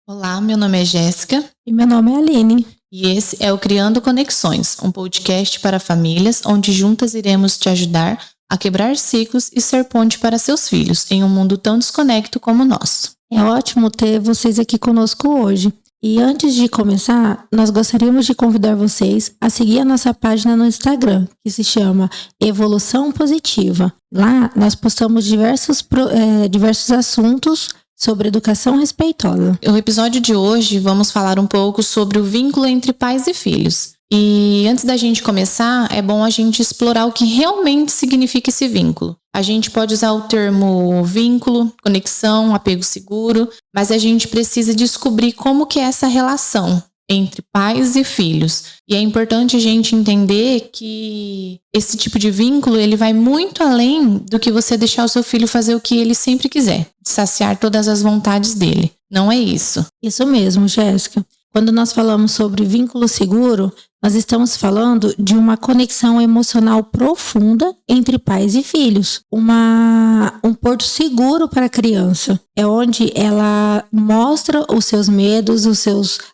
Olá, meu nome é Jéssica. E meu nome é Aline. E esse é o Criando Conexões, um podcast para famílias onde juntas iremos te ajudar a quebrar ciclos e ser ponte para seus filhos em um mundo tão desconecto como o nosso. É ótimo ter vocês aqui conosco hoje. E antes de começar, nós gostaríamos de convidar vocês a seguir a nossa página no Instagram, que se chama Evolução Positiva. Lá nós postamos diversos assuntos sobre educação respeitosa. No episódio de hoje vamos falar um pouco sobre o vínculo entre pais e filhos. E antes da gente começar, é bom a gente explorar o que realmente significa esse vínculo. A gente pode usar o termo vínculo, conexão, apego seguro, mas a gente precisa descobrir como que é essa relação entre pais e filhos. E é importante a gente entender que esse tipo de vínculo, ele vai muito além do que você deixar o seu filho fazer o que ele sempre quiser, saciar todas as vontades dele. Não é isso. Isso mesmo, Jéssica. Quando nós falamos sobre vínculo seguro, nós estamos falando de uma conexão emocional profunda entre pais e filhos. Um porto seguro para a criança. É onde ela mostra os seus medos,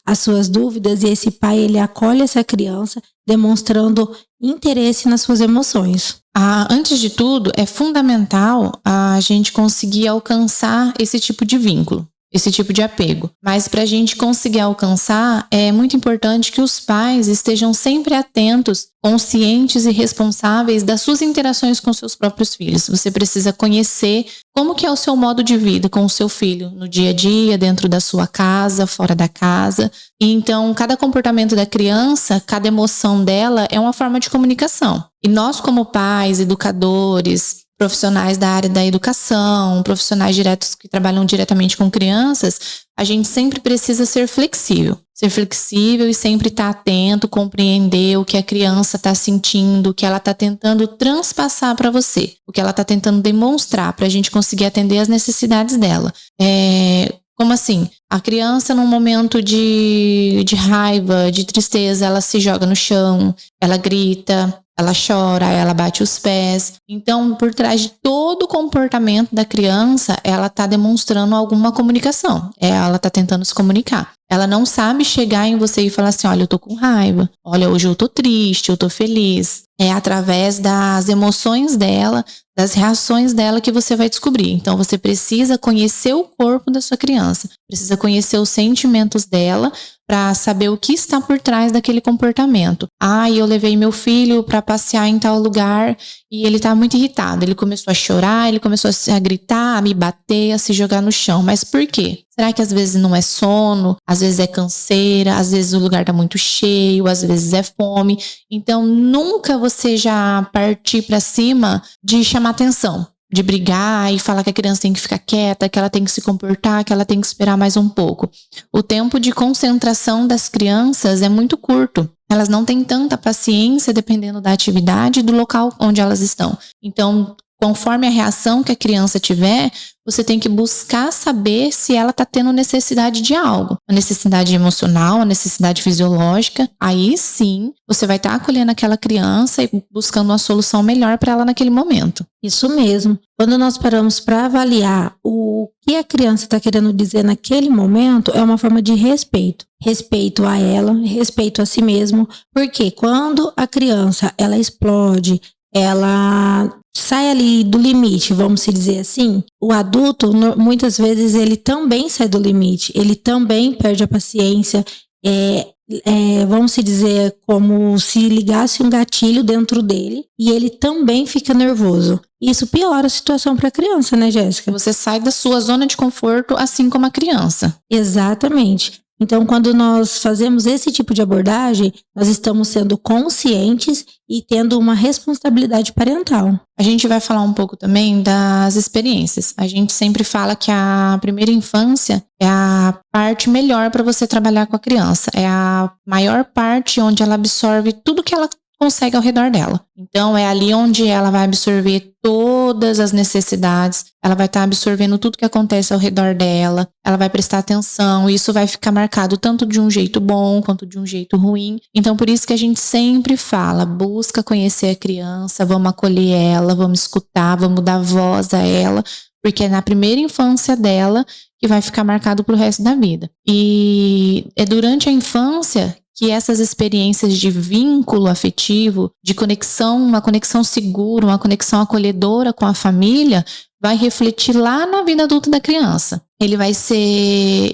as suas dúvidas, e esse pai ele acolhe essa criança, demonstrando interesse nas suas emoções. Antes de tudo, é fundamental a gente conseguir alcançar esse tipo de vínculo, esse tipo de apego. Mas para a gente conseguir alcançar, é muito importante que os pais estejam sempre atentos, conscientes e responsáveis das suas interações com seus próprios filhos. Você precisa conhecer como que é o seu modo de vida com o seu filho, no dia a dia, dentro da sua casa, fora da casa. E então, cada comportamento da criança, cada emoção dela é uma forma de comunicação. E nós, como pais, educadores, profissionais da área da educação, profissionais diretos que trabalham diretamente com crianças, a gente sempre precisa ser flexível. Ser flexível e sempre estar atento, compreender o que a criança está sentindo, o que ela está tentando transpassar para você, o que ela está tentando demonstrar para a gente conseguir atender as necessidades dela. Como assim? A criança, num momento de raiva, de tristeza, ela se joga no chão, ela grita, ela chora, ela bate os pés. Então, por trás de todo o comportamento da criança, ela está demonstrando alguma comunicação. Ela está tentando se comunicar. Ela não sabe chegar em você e falar assim, olha, eu tô com raiva. Olha, hoje eu tô triste, eu tô feliz. É através das emoções dela, das reações dela que você vai descobrir. Então, você precisa conhecer o corpo da sua criança. Precisa conhecer os sentimentos dela para saber o que está por trás daquele comportamento. Eu levei meu filho para passear em tal lugar e ele tá muito irritado. Ele começou a chorar, ele começou a gritar, a me bater, a se jogar no chão. Mas por quê? Será que às vezes não é sono, às vezes é canseira, às vezes o lugar tá muito cheio, às vezes é fome. Então, nunca você já partir para cima de chamar atenção, de brigar e falar que a criança tem que ficar quieta, que ela tem que se comportar, que ela tem que esperar mais um pouco. O tempo de concentração das crianças é muito curto. Elas não têm tanta paciência dependendo da atividade e do local onde elas estão. Então, conforme a reação que a criança tiver, você tem que buscar saber se ela está tendo necessidade de algo. Uma necessidade emocional, uma necessidade fisiológica. Aí sim, você vai estar acolhendo aquela criança e buscando uma solução melhor para ela naquele momento. Isso mesmo. Quando nós paramos para avaliar o que a criança está querendo dizer naquele momento, é uma forma de respeito. Respeito a ela, respeito a si mesmo. Porque quando a criança ela explode, ela sai ali do limite, vamos se dizer assim, o adulto, muitas vezes, ele também sai do limite, ele também perde a paciência, vamos se dizer, como se ligasse um gatilho dentro dele, e ele também fica nervoso. Isso piora a situação para a criança, né, Jéssica? Você sai da sua zona de conforto, assim como a criança. Exatamente. Então, quando nós fazemos esse tipo de abordagem, nós estamos sendo conscientes e tendo uma responsabilidade parental. A gente vai falar um pouco também das experiências. A gente sempre fala que a primeira infância é a parte melhor para você trabalhar com a criança. É a maior parte onde ela absorve tudo que ela consegue ao redor dela. Então, é ali onde ela vai absorver todas as necessidades, ela vai estar absorvendo tudo que acontece ao redor dela, ela vai prestar atenção, e isso vai ficar marcado tanto de um jeito bom quanto de um jeito ruim. Então, por isso que a gente sempre fala, busca conhecer a criança, vamos acolher ela, vamos escutar, vamos dar voz a ela, porque é na primeira infância dela que vai ficar marcado pro resto da vida. E é durante a infância que essas experiências de vínculo afetivo, de conexão, uma conexão segura, uma conexão acolhedora com a família, vai refletir lá na vida adulta da criança. Ele vai ser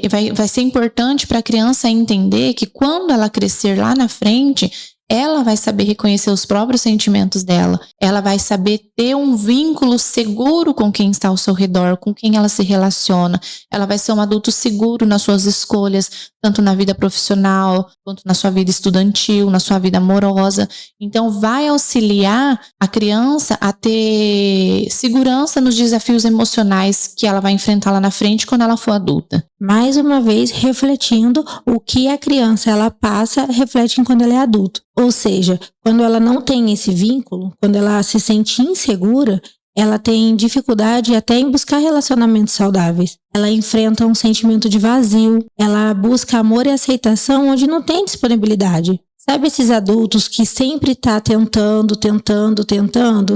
importante para a criança entender que quando ela crescer lá na frente, ela vai saber reconhecer os próprios sentimentos dela. Ela vai saber ter um vínculo seguro com quem está ao seu redor, com quem ela se relaciona. Ela vai ser um adulto seguro nas suas escolhas, tanto na vida profissional, quanto na sua vida estudantil, na sua vida amorosa. Então, vai auxiliar a criança a ter segurança nos desafios emocionais que ela vai enfrentar lá na frente quando ela for adulta. Mais uma vez, refletindo o que a criança ela passa, reflete quando ela é adulto. Ou seja, quando ela não tem esse vínculo, quando ela se sente insegura, ela tem dificuldade até em buscar relacionamentos saudáveis. Ela enfrenta um sentimento de vazio, ela busca amor e aceitação onde não tem disponibilidade. Sabe esses adultos que sempre tá tentando?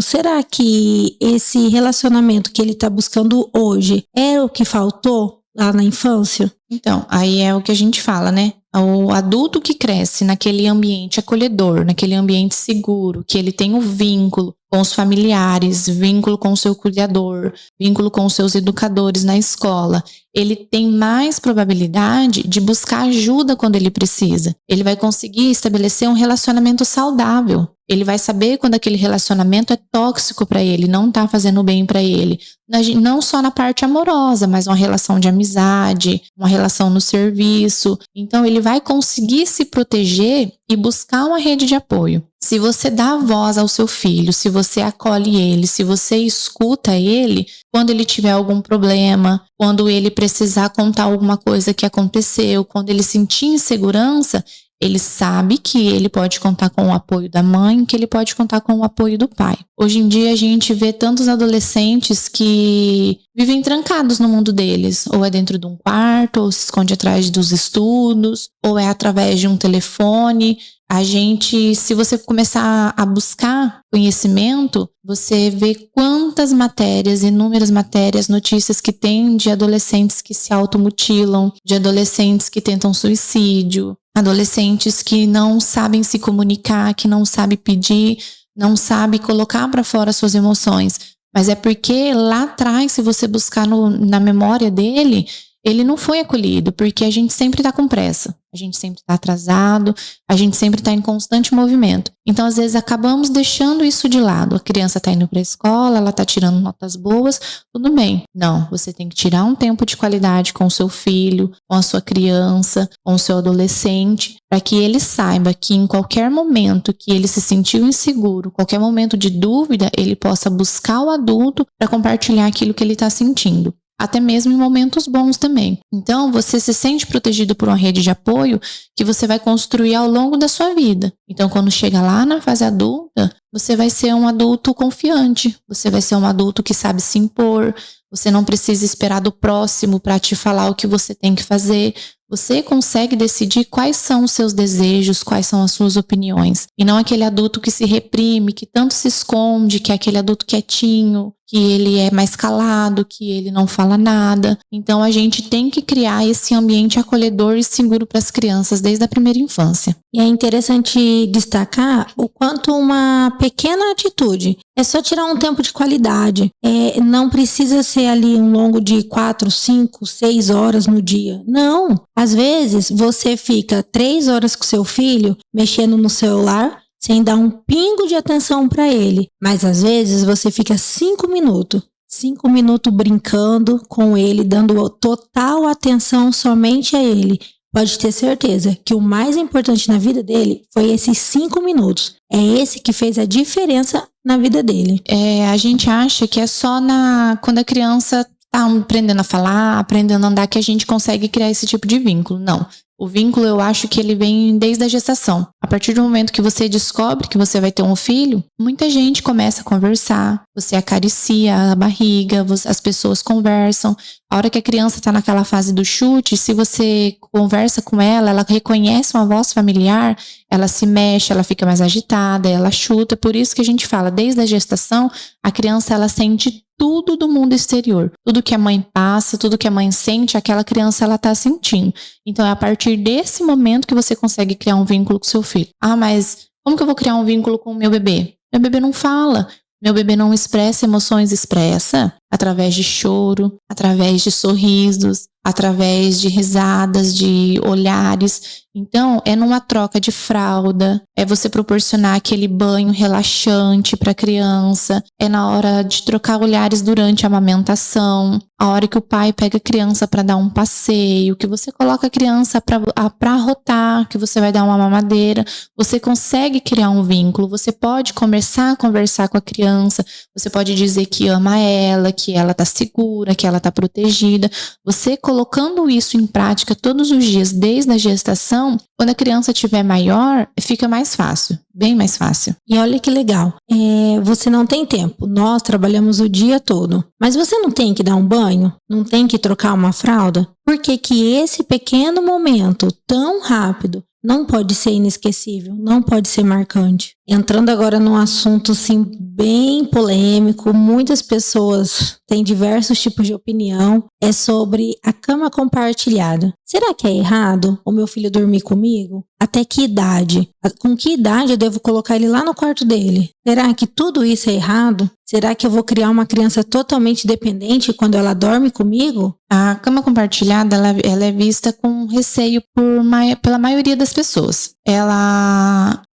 Será que esse relacionamento que ele tá buscando hoje é o que faltou lá na infância? Então, aí é o que a gente fala, né? O adulto que cresce naquele ambiente acolhedor, naquele ambiente seguro, que ele tem um vínculo com os familiares, vínculo com o seu cuidador, vínculo com os seus educadores na escola, ele tem mais probabilidade de buscar ajuda quando ele precisa. Ele vai conseguir estabelecer um relacionamento saudável. Ele vai saber quando aquele relacionamento é tóxico para ele, não está fazendo bem para ele. Não só na parte amorosa, mas uma relação de amizade, uma relação no serviço. Então, ele vai conseguir se proteger e buscar uma rede de apoio. Se você dá voz ao seu filho, se você acolhe ele, se você escuta ele, quando ele tiver algum problema, quando ele precisar contar alguma coisa que aconteceu, quando ele sentir insegurança, ele sabe que ele pode contar com o apoio da mãe, que ele pode contar com o apoio do pai. Hoje em dia a gente vê tantos adolescentes que vivem trancados no mundo deles, ou é dentro de um quarto, ou se esconde atrás dos estudos, ou é através de um telefone. Se você começar a buscar conhecimento, você vê quantas matérias, inúmeras matérias, notícias que tem de adolescentes que se automutilam, de adolescentes que tentam suicídio, adolescentes que não sabem se comunicar, que não sabem pedir, não sabem colocar para fora suas emoções. Mas é porque lá atrás, se você buscar na memória dele, ele não foi acolhido, porque a gente sempre está com pressa, a gente sempre está atrasado, a gente sempre está em constante movimento. Então, às vezes, acabamos deixando isso de lado. A criança está indo para a escola, ela está tirando notas boas, tudo bem. Não, você tem que tirar um tempo de qualidade com o seu filho, com a sua criança, com o seu adolescente, para que ele saiba que em qualquer momento que ele se sentiu inseguro, qualquer momento de dúvida, ele possa buscar o adulto para compartilhar aquilo que ele está sentindo. Até mesmo em momentos bons também. Então, você se sente protegido por uma rede de apoio que você vai construir ao longo da sua vida. Então, quando chega lá na fase adulta, você vai ser um adulto confiante, você vai ser um adulto que sabe se impor, você não precisa esperar do próximo para te falar o que você tem que fazer. Você consegue decidir quais são os seus desejos, quais são as suas opiniões. E não aquele adulto que se reprime, que tanto se esconde, que é aquele adulto quietinho, que ele é mais calado, que ele não fala nada. Então, a gente tem que criar esse ambiente acolhedor e seguro para as crianças desde a primeira infância. E é interessante destacar o quanto uma pequena atitude, é só tirar um tempo de qualidade. Não precisa ser ali um longo de 4, 5, 6 horas no dia. Não. Às vezes, você fica 3 horas com seu filho mexendo no celular, sem dar um pingo de atenção para ele. Mas às vezes você fica 5 minutos brincando com ele, dando total atenção somente a ele. Pode ter certeza que o mais importante na vida dele foi esses 5 minutos. É esse que fez a diferença na vida dele. A gente acha que é só quando a criança tá aprendendo a falar, aprendendo a andar, que a gente consegue criar esse tipo de vínculo. Não. O vínculo, eu acho que ele vem desde a gestação. A partir do momento que você descobre que você vai ter um filho, muita gente começa a conversar, você acaricia a barriga, as pessoas conversam. A hora que a criança está naquela fase do chute, se você conversa com ela, ela reconhece uma voz familiar, ela se mexe, ela fica mais agitada, ela chuta. Por isso que a gente fala, desde a gestação, a criança ela sente tudo do mundo exterior. Tudo que a mãe passa, tudo que a mãe sente, aquela criança ela tá sentindo. Então é a partir desse momento que você consegue criar um vínculo com seu filho. Ah, mas como que eu vou criar um vínculo com o meu bebê? Meu bebê não fala. Meu bebê não expressa emoções, expressa através de choro, através de sorrisos, através de risadas, de olhares. Então, é numa troca de fralda, é você proporcionar aquele banho relaxante para a criança, é na hora de trocar olhares durante a amamentação, a hora que o pai pega a criança para dar um passeio, que você coloca a criança para arrotar, que você vai dar uma mamadeira, você consegue criar um vínculo, você pode começar a conversar com a criança, você pode dizer que ama ela, que ela está segura, que ela está protegida. Você colocando isso em prática todos os dias, desde a gestação, quando a criança estiver maior, fica mais fácil, bem mais fácil. E olha que legal, você não tem tempo, nós trabalhamos o dia todo, mas você não tem que dar um banho? Não tem que trocar uma fralda? Por que que esse pequeno momento tão rápido não pode ser inesquecível, não pode ser marcante? Entrando agora num assunto assim, bem polêmico, muitas pessoas têm diversos tipos de opinião, é sobre a cama compartilhada. Será que é errado o meu filho dormir comigo? Até que idade? Com que idade eu devo colocar ele lá no quarto dele? Será que tudo isso é errado? Será que eu vou criar uma criança totalmente dependente quando ela dorme comigo? A cama compartilhada, ela é vista com receio pela maioria das pessoas.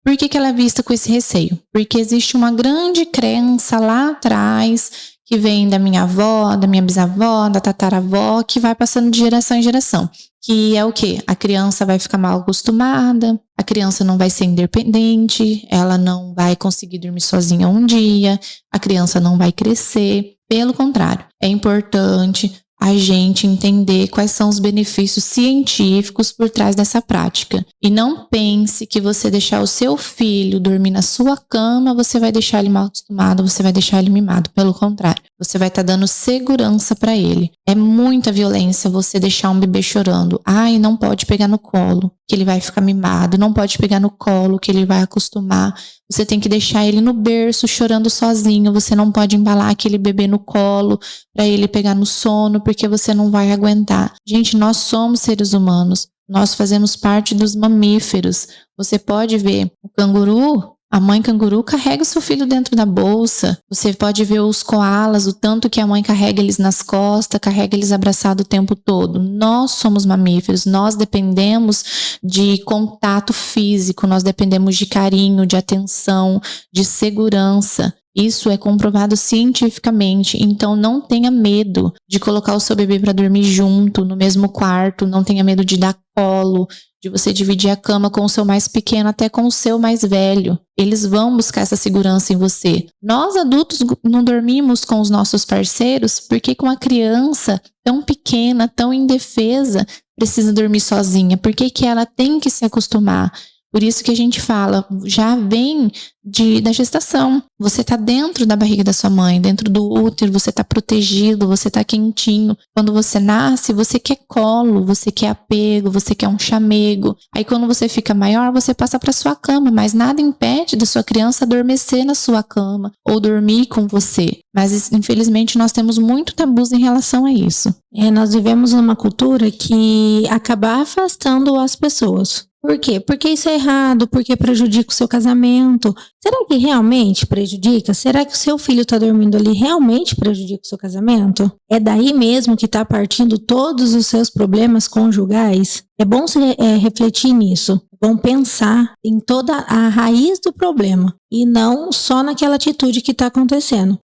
Por que ela é vista com esse receio? Porque existe uma grande crença lá atrás, que vem da minha avó, da minha bisavó, da tataravó, que vai passando de geração em geração. Que é o quê? A criança vai ficar mal acostumada, a criança não vai ser independente, ela não vai conseguir dormir sozinha um dia, a criança não vai crescer. Pelo contrário, é importante a gente entender quais são os benefícios científicos por trás dessa prática. E não pense que você deixar o seu filho dormir na sua cama, você vai deixar ele mal acostumado, você vai deixar ele mimado. Pelo contrário, você vai estar dando segurança para ele. É muita violência você deixar um bebê chorando. Ai, não pode pegar no colo, que ele vai ficar mimado. Não pode pegar no colo, que ele vai acostumar. Você tem que deixar ele no berço chorando sozinho. Você não pode embalar aquele bebê no colo para ele pegar no sono, porque você não vai aguentar. Gente, nós somos seres humanos. Nós fazemos parte dos mamíferos. Você pode ver o canguru, a mãe canguru carrega o seu filho dentro da bolsa. Você pode ver os koalas, o tanto que a mãe carrega eles nas costas, carrega eles abraçados o tempo todo. Nós somos mamíferos, nós dependemos de contato físico, nós dependemos de carinho, de atenção, de segurança. Isso é comprovado cientificamente, então não tenha medo de colocar o seu bebê para dormir junto, no mesmo quarto, não tenha medo de dar colo, de você dividir a cama com o seu mais pequeno, até com o seu mais velho. Eles vão buscar essa segurança em você. Nós adultos não dormimos com os nossos parceiros porque com a criança tão pequena, tão indefesa, precisa dormir sozinha. Por que ela tem que se acostumar? Por isso que a gente fala, já vem da gestação. Você está dentro da barriga da sua mãe, dentro do útero, você está protegido, você está quentinho. Quando você nasce, você quer colo, você quer apego, você quer um chamego. Aí quando você fica maior, você passa para sua cama, mas nada impede da sua criança adormecer na sua cama ou dormir com você. Mas infelizmente nós temos muito tabus em relação a isso. Nós vivemos numa cultura que acaba afastando as pessoas. Por quê? Porque isso é errado, porque prejudica o seu casamento. Será que realmente prejudica? Será que o seu filho está dormindo ali realmente prejudica o seu casamento? É daí mesmo que está partindo todos os seus problemas conjugais? É bom refletir nisso. É bom pensar em toda a raiz do problema e não só naquela atitude que está acontecendo.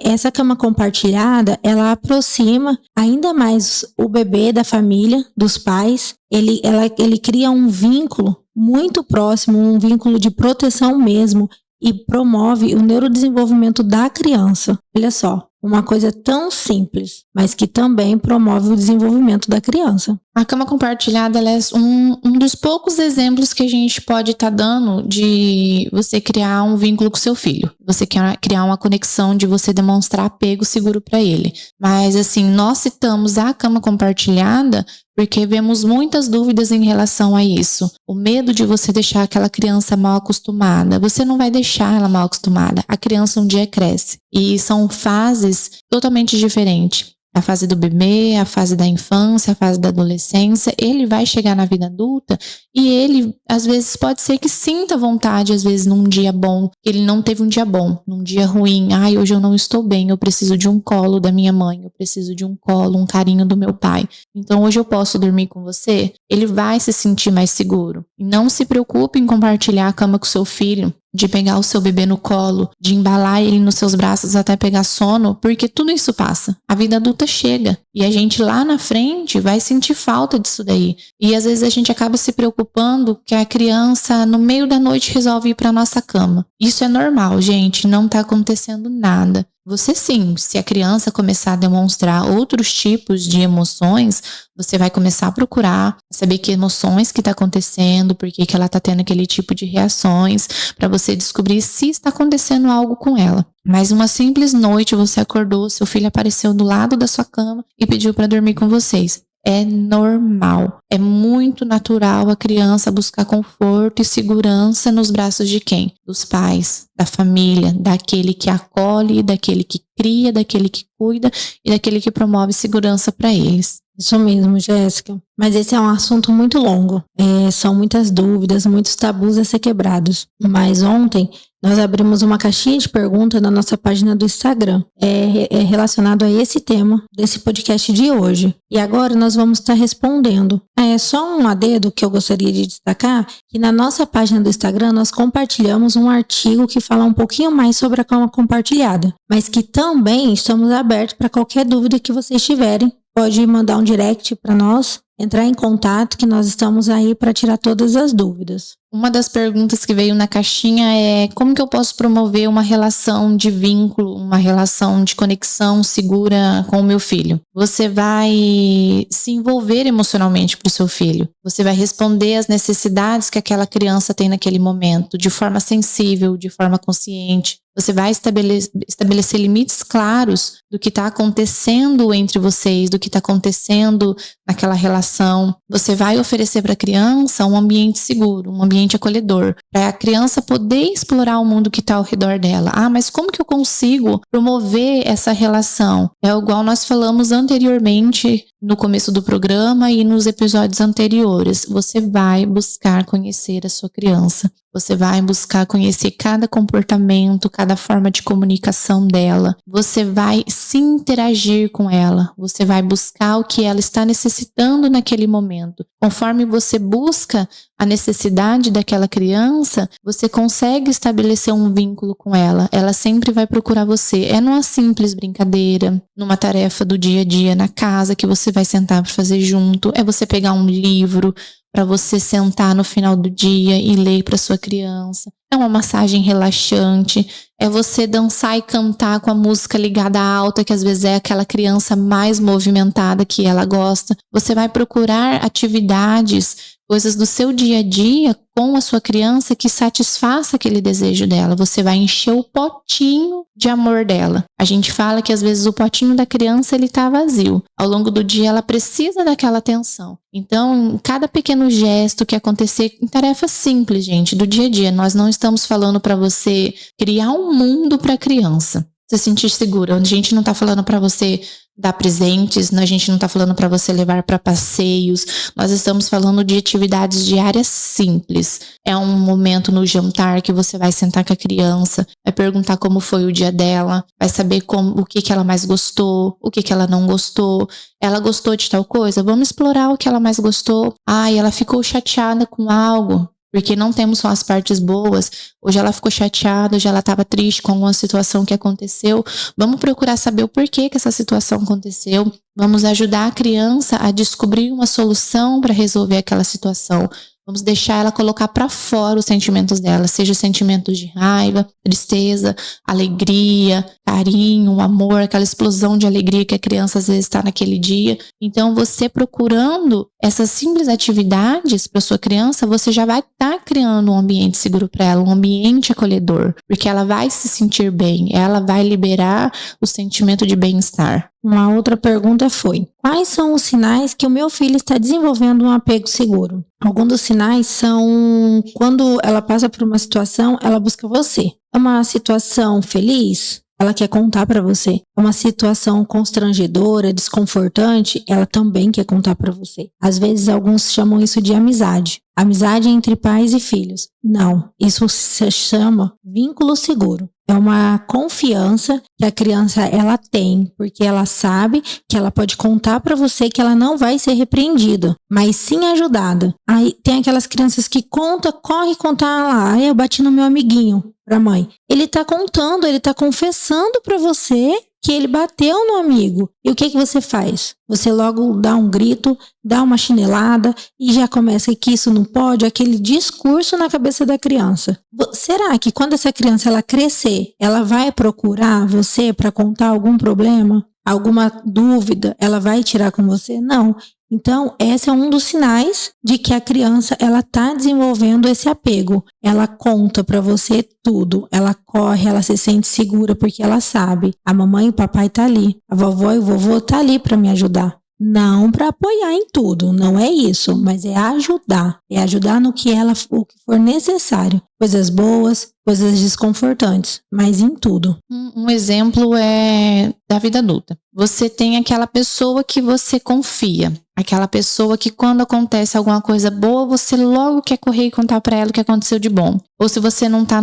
Essa cama compartilhada, ela aproxima ainda mais o bebê da família, dos pais. Ele cria um vínculo muito próximo, um vínculo de proteção mesmo, e promove o neurodesenvolvimento da criança. Olha só, uma coisa tão simples, mas que também promove o desenvolvimento da criança. A cama compartilhada ela é um dos poucos exemplos que a gente pode estar dando de você criar um vínculo com seu filho. Você criar uma conexão de você demonstrar apego seguro para ele. Mas assim, nós citamos a cama compartilhada porque vemos muitas dúvidas em relação a isso. O medo de você deixar aquela criança mal acostumada. Você não vai deixar ela mal acostumada. A criança um dia cresce. E são fases totalmente diferentes. A fase do bebê, a fase da infância, a fase da adolescência, ele vai chegar na vida adulta e ele, às vezes, pode ser que sinta vontade, às vezes, num dia bom, ele não teve um dia bom, num dia ruim. Ai, hoje eu não estou bem, eu preciso de um colo da minha mãe, eu preciso de um colo, um carinho do meu pai. Então, hoje eu posso dormir com você? Ele vai se sentir mais seguro. Não se preocupe em compartilhar a cama com seu filho, de pegar o seu bebê no colo, de embalar ele nos seus braços até pegar sono, porque tudo isso passa. A vida adulta chega e a gente lá na frente vai sentir falta disso daí. E às vezes a gente acaba se preocupando que a criança no meio da noite resolve ir para nossa cama. Isso é normal, gente, não tá acontecendo nada. Você sim, se a criança começar a demonstrar outros tipos de emoções, você vai começar a procurar, saber que emoções que está acontecendo, por que ela está tendo aquele tipo de reações, para você descobrir se está acontecendo algo com ela. Mas uma simples noite você acordou, seu filho apareceu do lado da sua cama e pediu para dormir com vocês. É normal, é muito natural a criança buscar conforto e segurança nos braços de quem? Dos pais, da família, daquele que acolhe, daquele que cria, daquele que cuida e daquele que promove segurança para eles. Isso mesmo, Jéssica. Mas esse é um assunto muito longo. São muitas dúvidas, muitos tabus a ser quebrados. Mas ontem nós abrimos uma caixinha de perguntas na nossa página do Instagram. É relacionado a esse tema desse podcast de hoje. E agora nós vamos estar respondendo. Só um adendo que eu gostaria de destacar, que na nossa página do Instagram nós compartilhamos um artigo que fala um pouquinho mais sobre a cama compartilhada. Mas que também estamos abertos para qualquer dúvida que vocês tiverem. Pode mandar um direct para nós, entrar em contato, que nós estamos aí para tirar todas as dúvidas. Uma das perguntas que veio na caixinha é como que eu posso promover uma relação de vínculo, uma relação de conexão segura com o meu filho? Você vai se envolver emocionalmente para o seu filho. Você vai responder às necessidades que aquela criança tem naquele momento, de forma sensível, de forma consciente. Você vai estabelecer limites claros do que está acontecendo entre vocês, do que está acontecendo naquela relação. Você vai oferecer para a criança um ambiente seguro, um ambiente acolhedor, para a criança poder explorar o mundo que está ao redor dela. Mas como que eu consigo promover essa relação? É igual nós falamos anteriormente no começo do programa e nos episódios anteriores. Você vai buscar conhecer a sua criança. Você vai buscar conhecer cada comportamento, cada forma de comunicação dela. Você vai se interagir com ela. Você vai buscar o que ela está necessitando naquele momento. Conforme você busca a necessidade daquela criança, você consegue estabelecer um vínculo com ela. Ela sempre vai procurar você. É numa simples brincadeira, numa tarefa do dia a dia na casa que você vai sentar para fazer junto. É você pegar um livro para você sentar no final do dia e ler para sua criança. É uma massagem relaxante. É você dançar e cantar com a música ligada alta, que às vezes é aquela criança mais movimentada que ela gosta. Você vai procurar atividades, coisas do seu dia a dia com a sua criança que satisfaça aquele desejo dela. Você vai encher o potinho de amor dela. A gente fala que às vezes o potinho da criança ele tá vazio. Ao longo do dia ela precisa daquela atenção. Então, cada pequeno gesto que acontecer em tarefas simples, gente, do dia a dia, nós não estamos falando para você criar um mundo para a criança. Se sentir segura. A gente não tá falando para você dar presentes, a gente não tá falando para você levar para passeios. Nós estamos falando de atividades diárias simples. É um momento no jantar que você vai sentar com a criança, vai perguntar como foi o dia dela, vai saber o que ela mais gostou, o que ela não gostou. Ela gostou de tal coisa? Vamos explorar o que ela mais gostou. Ela ficou chateada com algo. Porque não temos só as partes boas. Hoje ela ficou chateada, hoje ela estava triste com alguma situação que aconteceu. Vamos procurar saber o porquê que essa situação aconteceu. Vamos ajudar a criança a descobrir uma solução para resolver aquela situação. Vamos deixar ela colocar para fora os sentimentos dela, seja sentimentos de raiva, tristeza, alegria, carinho, amor, aquela explosão de alegria que a criança às vezes está naquele dia. Então, você procurando essas simples atividades para sua criança, você já vai estar criando um ambiente seguro para ela, um ambiente acolhedor, porque ela vai se sentir bem, ela vai liberar o sentimento de bem-estar. Uma outra pergunta foi: quais são os sinais que o meu filho está desenvolvendo um apego seguro? Alguns dos sinais são quando ela passa por uma situação, ela busca você. É uma situação feliz? Ela quer contar para você. É uma situação constrangedora, desconfortante? Ela também quer contar para você. Às vezes alguns chamam isso de amizade. Amizade entre pais e filhos. Não, isso se chama vínculo seguro. É uma confiança que a criança ela tem, porque ela sabe que ela pode contar para você que ela não vai ser repreendida, mas sim ajudada. Aí tem aquelas crianças que corre contar lá, eu bati no meu amiguinho pra mãe. Ele tá contando, ele tá confessando para você que ele bateu no amigo. E o que você faz? Você logo dá um grito, dá uma chinelada e já começa que isso não pode, aquele discurso na cabeça da criança. Será que quando essa criança ela crescer, ela vai procurar você para contar algum problema? Alguma dúvida ela vai tirar com você? Não. Então, esse é um dos sinais de que a criança ela está desenvolvendo esse apego. Ela conta para você tudo. Ela corre, ela se sente segura porque ela sabe. A mamãe e o papai tá ali. A vovó e o vovô tá ali para me ajudar. Não para apoiar em tudo, não é isso, mas é ajudar. É ajudar no que o que for necessário. Coisas boas, coisas desconfortantes, mas em tudo. Um exemplo é da vida adulta. Você tem aquela pessoa que você confia. Aquela pessoa que quando acontece alguma coisa boa, você logo quer correr e contar pra ela o que aconteceu de bom. Ou se você não tá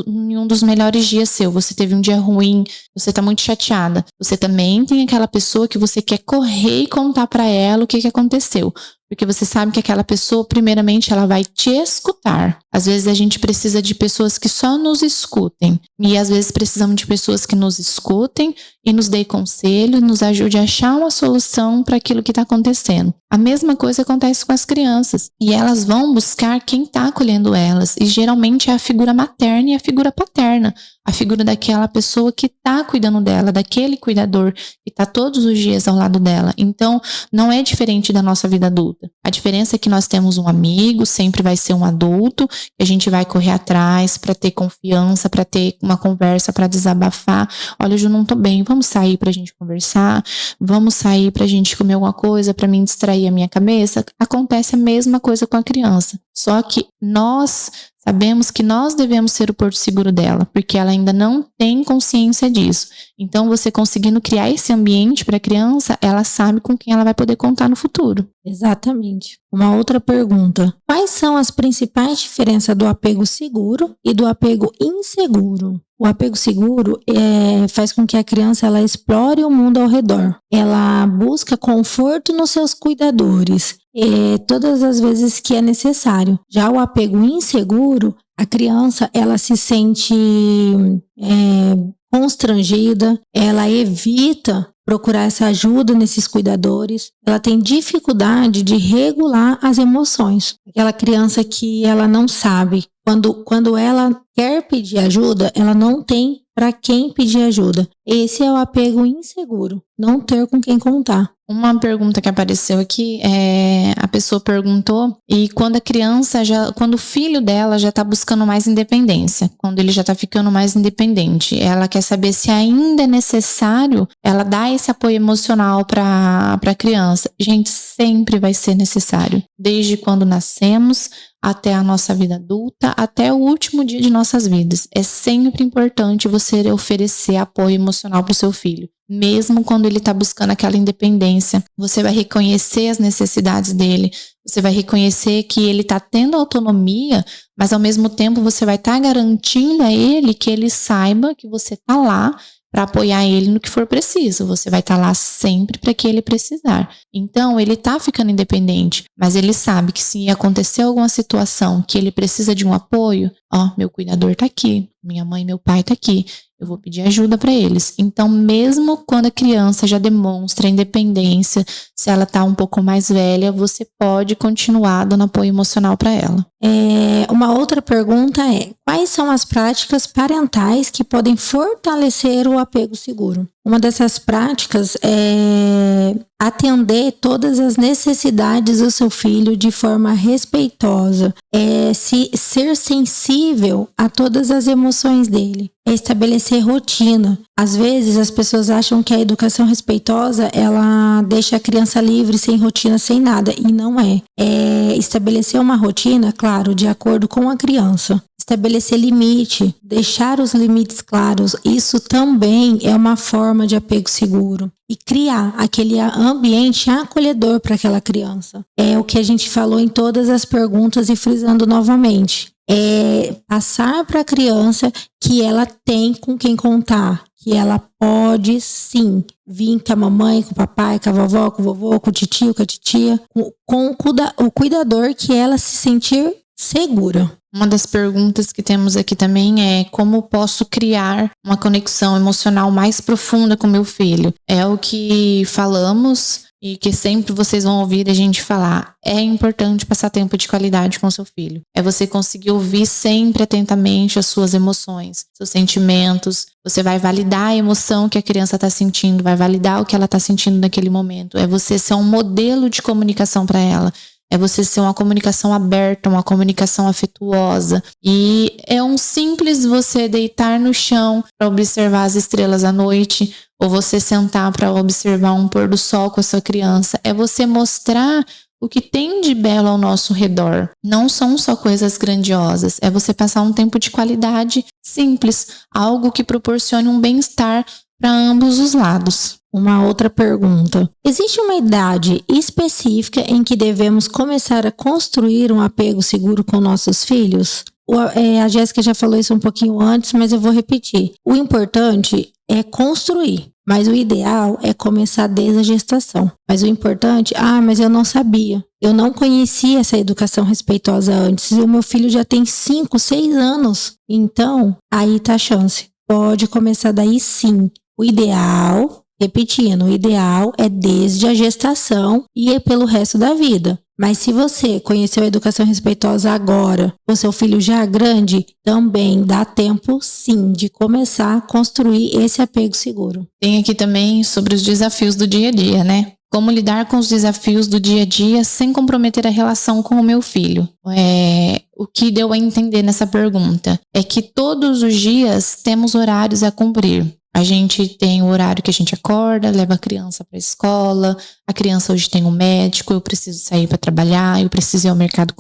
em um dos melhores dias seu, você teve um dia ruim, você tá muito chateada. Você também tem aquela pessoa que você quer correr e contar pra ela o que aconteceu. Porque você sabe que aquela pessoa, primeiramente, ela vai te escutar. Às vezes a gente precisa de pessoas que só nos escutem. E às vezes precisamos de pessoas que nos escutem e nos deem conselho, nos ajude a achar uma solução para aquilo que está acontecendo. A mesma coisa acontece com as crianças. E elas vão buscar quem está acolhendo elas. E geralmente é a figura materna e a figura paterna. A figura daquela pessoa que está cuidando dela, daquele cuidador que está todos os dias ao lado dela. Então, não é diferente da nossa vida adulta. A diferença é que nós temos um amigo, sempre vai ser um adulto, que a gente vai correr atrás para ter confiança, para ter uma conversa, para desabafar. Olha, eu não tô bem, vamos sair pra gente conversar, vamos sair pra gente comer alguma coisa, para mim distrair a minha cabeça. Acontece a mesma coisa com a criança. Só que nós sabemos que nós devemos ser o porto seguro dela, porque ela ainda não tem consciência disso. Então, você conseguindo criar esse ambiente para a criança, ela sabe com quem ela vai poder contar no futuro. Exatamente. Uma outra pergunta: quais são as principais diferenças do apego seguro e do apego inseguro? O apego seguro faz com que a criança ela explore o mundo ao redor. Ela busca conforto nos seus cuidadores, todas as vezes que é necessário. Já o apego inseguro, a criança ela se sente constrangida, ela evita procurar essa ajuda nesses cuidadores, ela tem dificuldade de regular as emoções. Aquela criança que ela não sabe, quando ela quer pedir ajuda, ela não tem para quem pedir ajuda. Esse é o apego inseguro, não ter com quem contar. Uma pergunta que apareceu aqui, a pessoa perguntou, e quando a criança, quando o filho dela já está buscando mais independência, quando ele já está ficando mais independente, ela quer saber se ainda é necessário ela dar esse apoio emocional para a criança. Gente, sempre vai ser necessário, desde quando nascemos até a nossa vida adulta, até o último dia de nossas vidas. É sempre importante você oferecer apoio emocional para o seu filho. Mesmo quando ele está buscando aquela independência, você vai reconhecer as necessidades dele, você vai reconhecer que ele está tendo autonomia, mas ao mesmo tempo você vai estar garantindo a ele que ele saiba que você está lá para apoiar ele no que for preciso. Você vai estar lá sempre para que ele precisar. Então, ele está ficando independente, mas ele sabe que se acontecer alguma situação que ele precisa de um apoio, meu cuidador está aqui, minha mãe e meu pai tá aqui. eu vou pedir ajuda para eles. Então, mesmo quando a criança já demonstra independência, se ela tá um pouco mais velha, você pode continuar dando apoio emocional para ela. Uma outra pergunta é: quais são as práticas parentais que podem fortalecer o apego seguro? Uma dessas práticas é atender todas as necessidades do seu filho de forma respeitosa, ser sensível a todas as emoções dele, estabelecer rotina. Às vezes as pessoas acham que a educação respeitosa ela deixa a criança livre, sem rotina, sem nada, e não é. Estabelecer uma rotina, claro, de acordo com a criança. Estabelecer limite, deixar os limites claros, isso também é uma forma de apego seguro. E criar aquele ambiente acolhedor para aquela criança. É o que a gente falou em todas as perguntas e frisando novamente. É passar para a criança que ela tem com quem contar, que ela pode sim vir com a mamãe, com o papai, com a vovó, com o vovô, com o titio, com a titia, com o cuidador, que ela se sentir segura. Uma das perguntas que temos aqui também é: como posso criar uma conexão emocional mais profunda com meu filho? É o que falamos e que sempre vocês vão ouvir a gente falar. É importante passar tempo de qualidade com seu filho. É você conseguir ouvir sempre atentamente as suas emoções, seus sentimentos. Você vai validar a emoção que a criança está sentindo, vai validar o que ela está sentindo naquele momento. É você ser um modelo de comunicação para ela. É você ser uma comunicação aberta, uma comunicação afetuosa. E é um simples você deitar no chão para observar as estrelas à noite, ou você sentar para observar um pôr do sol com a sua criança. É você mostrar o que tem de belo ao nosso redor. Não são só coisas grandiosas. É você passar um tempo de qualidade simples, algo que proporcione um bem-estar para ambos os lados. Uma outra pergunta: existe uma idade específica em que devemos começar a construir um apego seguro com nossos filhos? A Jéssica já falou isso um pouquinho antes, mas eu vou repetir. O importante é construir, mas o ideal é começar desde a gestação. Mas o importante, mas eu não sabia. Eu não conhecia essa educação respeitosa antes. E o meu filho já tem 5, 6 anos. Então, aí tá a chance. Pode começar daí sim. O ideal, repetindo, o ideal é desde a gestação e é pelo resto da vida. Mas se você conheceu a educação respeitosa agora, o seu filho já é grande, também dá tempo sim de começar a construir esse apego seguro. Tem aqui também sobre os desafios do dia a dia, né? Como lidar com os desafios do dia a dia sem comprometer a relação com o meu filho? O que deu a entender nessa pergunta é que todos os dias temos horários a cumprir. A gente tem o horário que a gente acorda, leva a criança para a escola, a criança hoje tem um médico, eu preciso sair para trabalhar, eu preciso ir ao mercado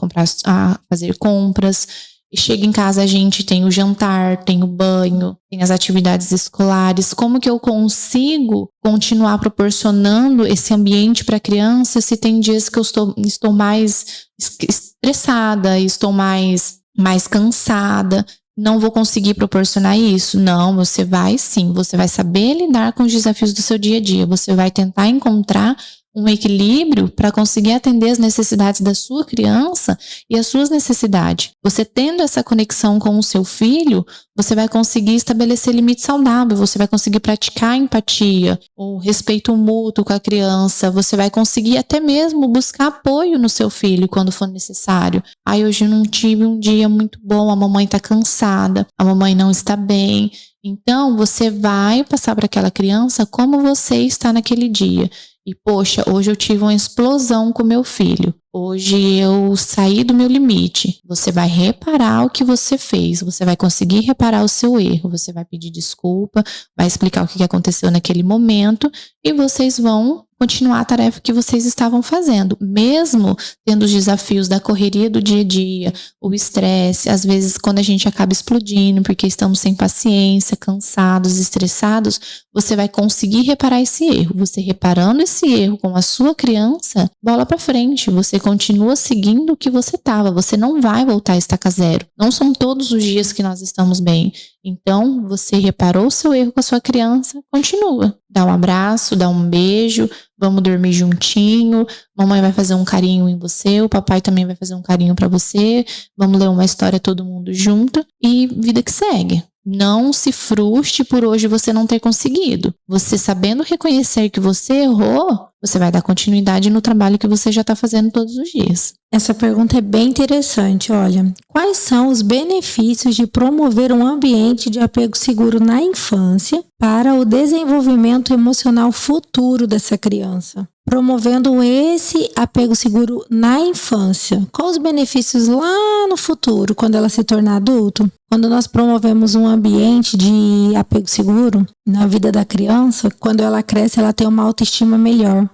fazer compras. E chega em casa, a gente tem o jantar, tem o banho, tem as atividades escolares. Como que eu consigo continuar proporcionando esse ambiente para a criança se tem dias que eu estou mais estressada, estou mais cansada? Não vou conseguir proporcionar isso. Não, você vai sim, você vai saber lidar com os desafios do seu dia a dia. Você vai tentar encontrar um equilíbrio para conseguir atender as necessidades da sua criança e as suas necessidades. Você tendo essa conexão com o seu filho, você vai conseguir estabelecer limites saudáveis, você vai conseguir praticar a empatia, o respeito mútuo com a criança, você vai conseguir até mesmo buscar apoio no seu filho quando for necessário. Hoje eu não tive um dia muito bom, a mamãe está cansada, a mamãe não está bem. Então, você vai passar para aquela criança como você está naquele dia. E, poxa, hoje eu tive uma explosão com meu filho. Hoje eu saí do meu limite. Você vai reparar o que você fez. Você vai conseguir reparar o seu erro. Você vai pedir desculpa, vai explicar o que aconteceu naquele momento e vocês vão continuar a tarefa que vocês estavam fazendo. Mesmo tendo os desafios da correria do dia a dia, o estresse, às vezes quando a gente acaba explodindo porque estamos sem paciência, cansados, estressados, você vai conseguir reparar esse erro. Você reparando esse erro com a sua criança, bola pra frente. Você continua seguindo o que você estava. Você não vai voltar a estaca zero. Não são todos os dias que nós estamos bem. Então, você reparou o seu erro com a sua criança, continua. Dá um abraço, dá um beijo, vamos dormir juntinho, mamãe vai fazer um carinho em você, o papai também vai fazer um carinho pra você, vamos ler uma história todo mundo junto e vida que segue. Não se frustre por hoje você não ter conseguido. Você sabendo reconhecer que você errou, você vai dar continuidade no trabalho que você já está fazendo todos os dias. Essa pergunta é bem interessante. Olha, quais são os benefícios de promover um ambiente de apego seguro na infância para o desenvolvimento emocional futuro dessa criança? Promovendo esse apego seguro na infância, quais os benefícios lá no futuro, quando ela se tornar adulto? Quando nós promovemos um ambiente de apego seguro na vida da criança, quando ela cresce, ela tem uma autoestima melhor.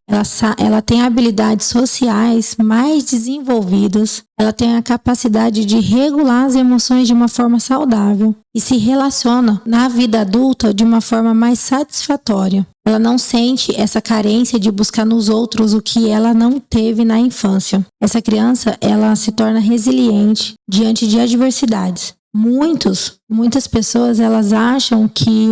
Ela tem habilidades sociais mais desenvolvidas. Ela tem a capacidade de regular as emoções de uma forma saudável e se relaciona na vida adulta de uma forma mais satisfatória. Ela não sente essa carência de buscar nos outros o que ela não teve na infância. Essa criança, ela se torna resiliente diante de adversidades. Muitas pessoas, elas acham que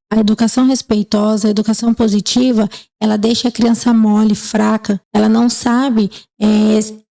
a educação respeitosa, a educação positiva, ela deixa a criança mole, fraca. Ela não sabe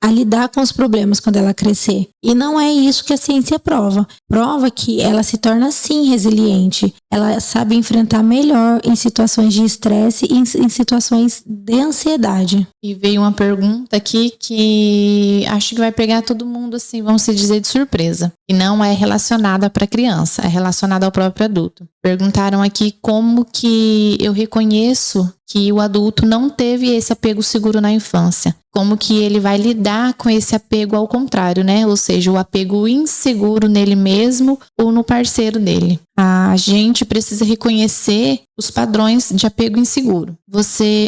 a lidar com os problemas quando ela crescer. E não é isso que a ciência prova. Prova que ela se torna, sim, resiliente. Ela sabe enfrentar melhor em situações de estresse e em situações de ansiedade. E veio uma pergunta aqui que acho que vai pegar todo mundo, assim, vamos se dizer, de surpresa. E não é relacionada para a criança, é relacionada ao próprio adulto. Perguntaram aqui como que eu reconheço que o adulto não teve esse apego seguro na infância. Como que ele vai lidar com esse apego ao contrário, né? Ou seja, o apego inseguro nele mesmo ou no parceiro dele. A gente precisa reconhecer os padrões de apego inseguro.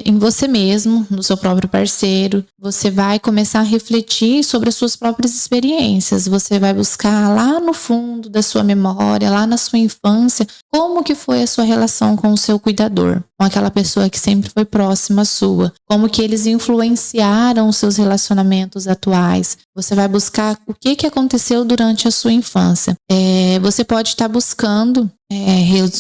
Em você mesmo, no seu próprio parceiro, você vai começar a refletir sobre as suas próprias experiências. Você vai buscar lá no fundo da sua memória, lá na sua infância, como que foi a sua relação com o seu cuidador, com aquela pessoa que sempre foi próxima sua, como que eles influenciaram os seus relacionamentos atuais. Você vai buscar o que aconteceu durante a sua infância. Você pode estar buscando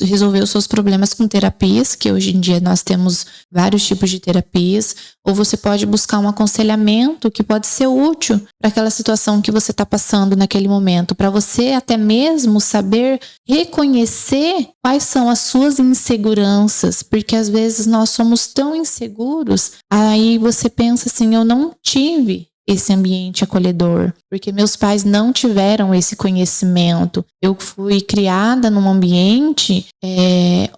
resolver os seus problemas com terapias, que hoje em dia nós temos vários tipos de terapias, ou você pode buscar um aconselhamento que pode ser útil para aquela situação que você está passando naquele momento, para você até mesmo saber reconhecer quais são as suas inseguranças, porque às vezes nós somos tão inseguros, aí você pensa assim, eu não tive esse ambiente acolhedor, porque meus pais não tiveram esse conhecimento. Eu fui criada num ambiente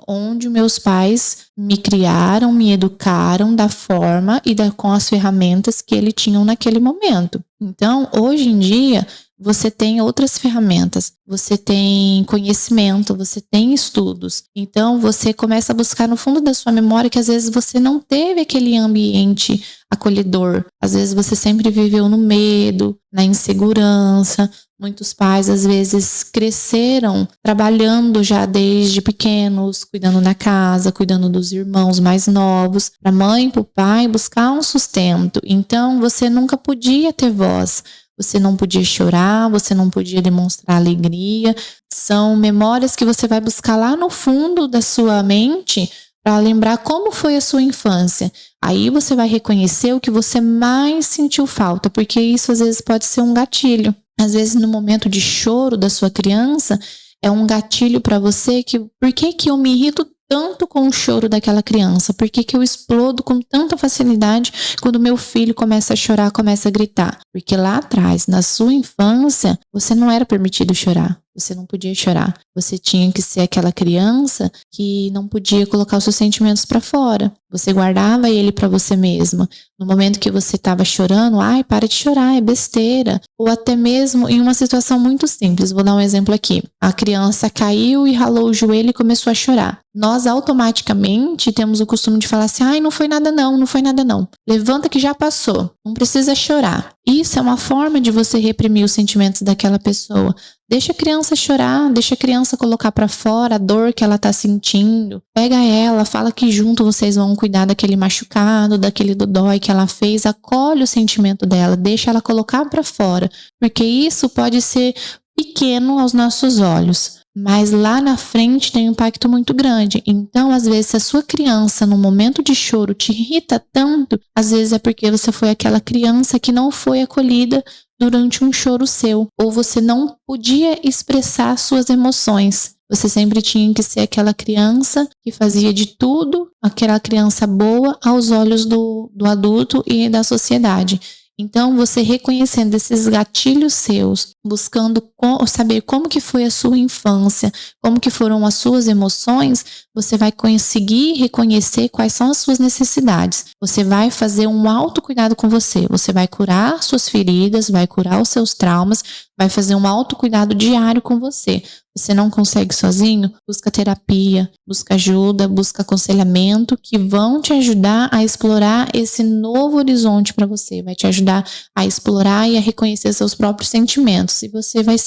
onde meus pais me criaram, me educaram da forma e com as ferramentas que eles tinham naquele momento. Então, hoje em dia, você tem outras ferramentas, você tem conhecimento, você tem estudos. Então, você começa a buscar no fundo da sua memória que às vezes você não teve aquele ambiente acolhedor. Às vezes você sempre viveu no medo, na insegurança. Muitos pais, às vezes, cresceram trabalhando já desde pequenos, cuidando da casa, cuidando dos irmãos mais novos, para a mãe e para o pai buscar um sustento. Então, você nunca podia ter voz. Você não podia chorar, você não podia demonstrar alegria. São memórias que você vai buscar lá no fundo da sua mente para lembrar como foi a sua infância. Aí você vai reconhecer o que você mais sentiu falta, porque isso às vezes pode ser um gatilho. Às vezes no momento de choro da sua criança, é um gatilho para você que por que eu me irrito tanto com o choro daquela criança? Por que eu explodo com tanta facilidade quando meu filho começa a chorar, começa a gritar? Porque lá atrás, na sua infância, você não era permitido chorar. Você não podia chorar. Você tinha que ser aquela criança que não podia colocar os seus sentimentos para fora. Você guardava ele para você mesma. No momento que você estava chorando, para de chorar, é besteira. Ou até mesmo em uma situação muito simples. Vou dar um exemplo aqui. A criança caiu e ralou o joelho e começou a chorar. Nós automaticamente temos o costume de falar assim, não foi nada não, não foi nada não. Levanta que já passou, não precisa chorar. Isso é uma forma de você reprimir os sentimentos daquela pessoa. Deixa a criança chorar, deixa a criança colocar para fora a dor que ela tá sentindo. Pega ela, fala que junto vocês vão cuidar daquele machucado, daquele dodói que ela fez. Acolhe o sentimento dela, deixa ela colocar para fora. Porque isso pode ser pequeno aos nossos olhos, mas lá na frente tem um impacto muito grande. Então, às vezes, se a sua criança, no momento de choro, te irrita tanto, às vezes é porque você foi aquela criança que não foi acolhida durante um choro seu, ou você não podia expressar suas emoções. Você sempre tinha que ser aquela criança que fazia de tudo, aquela criança boa aos olhos do adulto e da sociedade. Então, você reconhecendo esses gatilhos seus, buscando saber como que foi a sua infância, como que foram as suas emoções, você vai conseguir reconhecer quais são as suas necessidades. Você vai fazer um autocuidado com você. Você vai curar suas feridas, vai curar os seus traumas, vai fazer um autocuidado diário com você. Você não consegue sozinho? Busca terapia, busca ajuda, busca aconselhamento que vão te ajudar a explorar esse novo horizonte para você. Vai te ajudar a explorar e a reconhecer seus próprios sentimentos. E você vai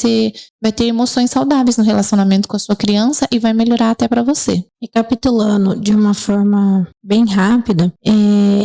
ter emoções saudáveis no relacionamento com a sua criança e vai melhorar até para você. Recapitulando de uma forma bem rápida,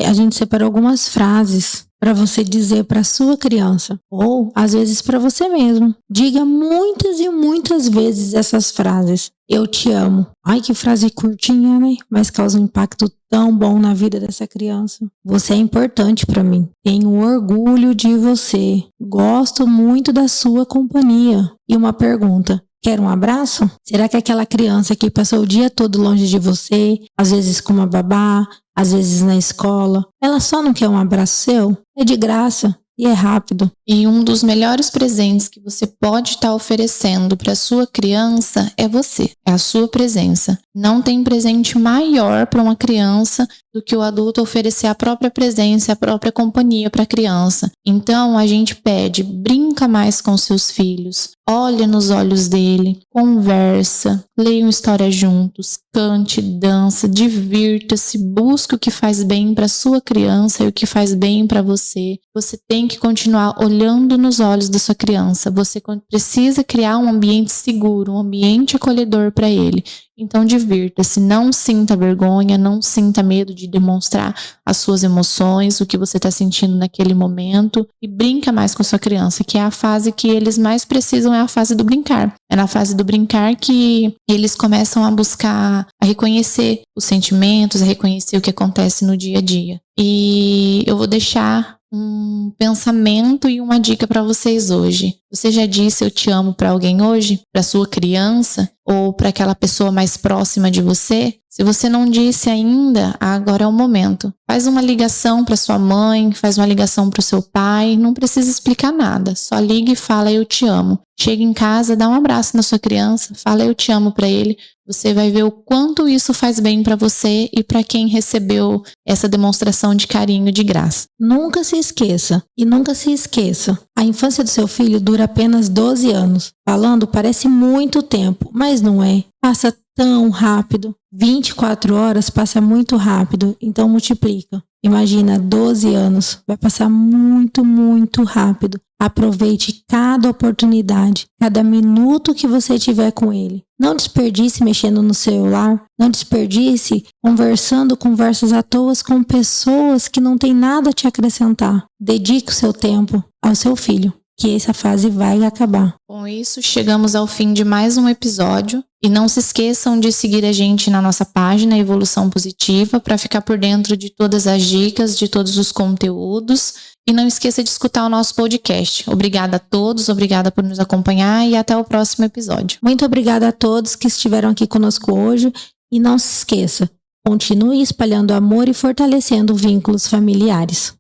a gente separou algumas frases para você dizer para sua criança, ou às vezes para você mesmo. Diga muitas e muitas vezes essas frases. Eu te amo. Ai, que frase curtinha, né? Mas causa um impacto tão bom na vida dessa criança. Você é importante para mim. Tenho orgulho de você. Gosto muito da sua companhia. E uma pergunta. Quer um abraço? Será que aquela criança que passou o dia todo longe de você, às vezes com uma babá, às vezes na escola, ela só não quer um abraço seu? É de graça e é rápido. E um dos melhores presentes que você pode estar oferecendo para sua criança é você, é a sua presença. Não tem presente maior para uma criança do que o adulto oferecer a própria presença, a própria companhia para a criança. Então a gente pede, brinca mais com seus filhos, olha nos olhos dele, conversa, leia uma história juntos, cante, dança, divirta-se, busque o que faz bem para sua criança e o que faz bem para você. Você tem que continuar olhando nos olhos da sua criança. Você precisa criar um ambiente seguro, um ambiente acolhedor para ele. Então divirta-se, não sinta vergonha, não sinta medo de demonstrar as suas emoções, o que você está sentindo naquele momento, e brinca mais com a sua criança, que é a fase que eles mais precisam, é a fase do brincar. É na fase do brincar que eles começam a buscar, a reconhecer os sentimentos, a reconhecer o que acontece no dia a dia. E eu vou deixar um pensamento e uma dica para vocês hoje. Você já disse eu te amo para alguém hoje? Para sua criança? Ou para aquela pessoa mais próxima de você? Se você não disse ainda, agora é o momento. Faz uma ligação para sua mãe, faz uma ligação para o seu pai, não precisa explicar nada, só liga e fala eu te amo. Chega em casa, dá um abraço na sua criança, fala eu te amo para ele. Você vai ver o quanto isso faz bem para você e para quem recebeu essa demonstração de carinho de graça. Nunca se esqueça, e nunca se esqueça, a infância do seu filho dura apenas 12 anos. Falando parece muito tempo, mas não é. Passa tão rápido. 24 horas passa muito rápido, então multiplica. Imagina, 12 anos, vai passar muito, muito rápido. Aproveite cada oportunidade, cada minuto que você tiver com ele. Não desperdice mexendo no celular, não desperdice conversando conversas à toa com pessoas que não têm nada a te acrescentar. Dedique o seu tempo ao seu filho, que essa fase vai acabar. Com isso, chegamos ao fim de mais um episódio. E não se esqueçam de seguir a gente na nossa página Evolução Positiva para ficar por dentro de todas as dicas, de todos os conteúdos. E não esqueça de escutar o nosso podcast. Obrigada a todos, obrigada por nos acompanhar e até o próximo episódio. Muito obrigada a todos que estiveram aqui conosco hoje. E não se esqueça, continue espalhando amor e fortalecendo vínculos familiares.